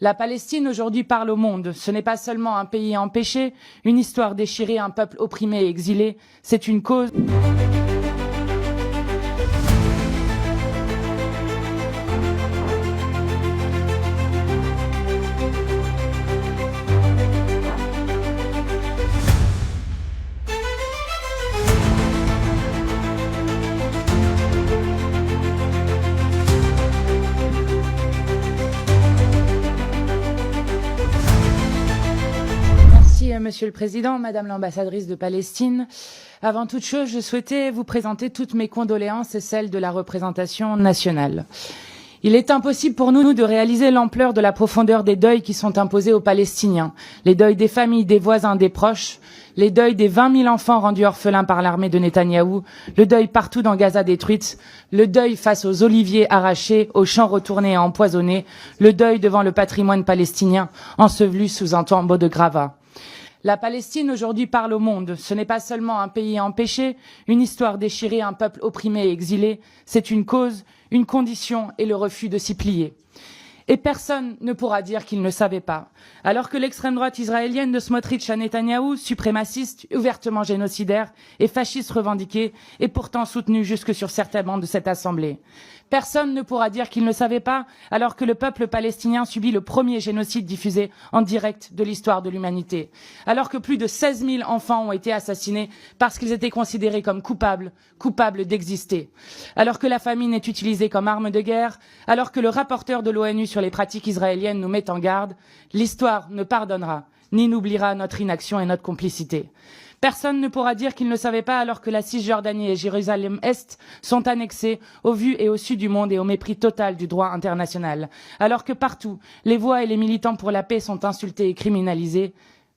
La Palestine aujourd'hui parle au monde. Ce n'est pas seulement un pays empêché, une histoire déchirée, un peuple opprimé et exilé. C'est une cause. Monsieur le Président, Madame l'ambassadrice de Palestine, avant toute chose, je souhaitais vous présenter toutes mes condoléances et celles de la représentation nationale. Il est impossible pour nous de réaliser l'ampleur de la profondeur des deuils qui sont imposés aux Palestiniens, les deuils des familles, des voisins, des proches, les deuils des 20 000 enfants rendus orphelins par l'armée de Netanyahou, le deuil partout dans Gaza détruite, le deuil face aux oliviers arrachés, aux champs retournés et empoisonnés, le deuil devant le patrimoine palestinien enseveli sous un tombeau de gravats. La Palestine aujourd'hui parle au monde. Ce n'est pas seulement un pays empêché, une histoire déchirée, un peuple opprimé et exilé. C'est une cause, une condition et le refus de s'y plier. Et personne ne pourra dire qu'il ne savait pas. Alors que l'extrême droite israélienne de Smotrich à Netanyahou, suprémaciste, ouvertement génocidaire et fasciste revendiquée, est pourtant soutenue jusque sur certains bancs de cette assemblée. Personne ne pourra dire qu'il ne savait pas, alors que le peuple palestinien subit le premier génocide diffusé en direct de l'histoire de l'humanité. Alors que plus de 16 000 enfants ont été assassinés parce qu'ils étaient considérés comme coupables d'exister. Alors que la famine est utilisée comme arme de guerre, alors que le rapporteur de l'ONU sur les pratiques israéliennes nous met en garde, l'histoire ne pardonnera, ni n'oubliera notre inaction et notre complicité. Personne ne pourra dire qu'il ne savait pas alors que la Cisjordanie et Jérusalem-Est sont annexées au vu et au su du monde et au mépris total du droit international. Alors que partout, les voix et les militants pour la paix sont insultés et criminalisés.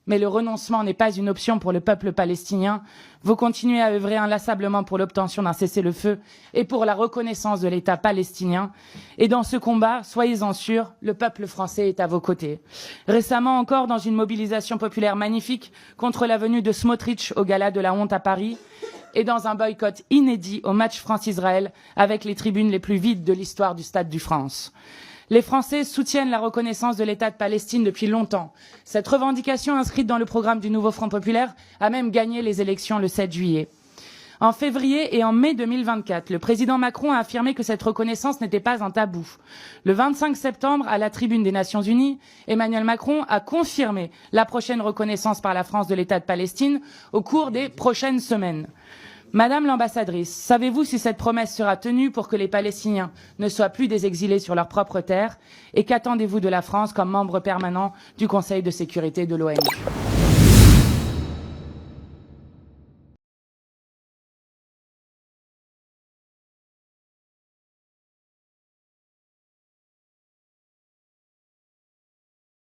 Mais le renoncement n'est pas une option pour le peuple palestinien. Vous continuez à œuvrer inlassablement pour l'obtention d'un cessez-le-feu et pour la reconnaissance de l'État palestinien. Et dans ce combat, soyez-en sûrs, le peuple français est à vos côtés. Récemment encore, dans une mobilisation populaire magnifique contre la venue de Smotrich au Gala de la Honte à Paris, et dans un boycott inédit au match France-Israël avec les tribunes les plus vides de l'histoire du Stade de France. Les Français soutiennent la reconnaissance de l'État de Palestine depuis longtemps. Cette revendication inscrite dans le programme du nouveau Front populaire a même gagné les élections le 7 juillet. En février et en mai 2024, le président Macron a affirmé que cette reconnaissance n'était pas un tabou. Le 25 septembre, à la tribune des Nations Unies, Emmanuel Macron a confirmé la prochaine reconnaissance par la France de l'État de Palestine au cours des prochaines semaines. Madame l'ambassadrice, savez-vous si cette promesse sera tenue pour que les Palestiniens ne soient plus des exilés sur leur propre terre? Et qu'attendez-vous de la France comme membre permanent du Conseil de sécurité de l'ONU?